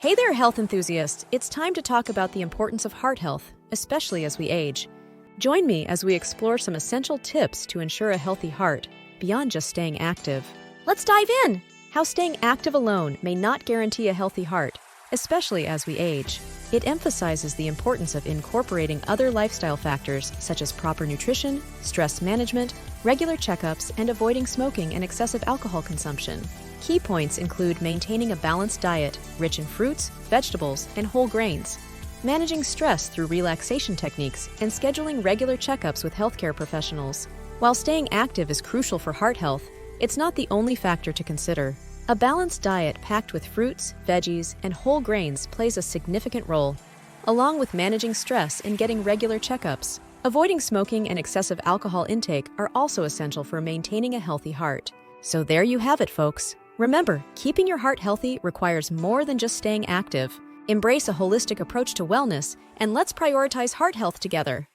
Hey there, health enthusiasts! It's time to talk about the importance of heart health, especially as we age. Join me as we explore some essential tips to ensure a healthy heart, beyond just staying active. Let's dive in! How staying active alone may not guarantee a healthy heart, especially as we age. It emphasizes the importance of incorporating other lifestyle factors such as proper nutrition, stress management, regular checkups, and avoiding smoking and excessive alcohol consumption. Key points include maintaining a balanced diet, rich in fruits, vegetables, and whole grains, managing stress through relaxation techniques, and scheduling regular checkups with healthcare professionals. While staying active is crucial for heart health, it's not the only factor to consider. A balanced diet packed with fruits, veggies, and whole grains plays a significant role, along with managing stress and getting regular checkups. Avoiding smoking and excessive alcohol intake are also essential for maintaining a healthy heart. So there you have it, folks. Remember, keeping your heart healthy requires more than just staying active. Embrace a holistic approach to wellness, and let's prioritize heart health together.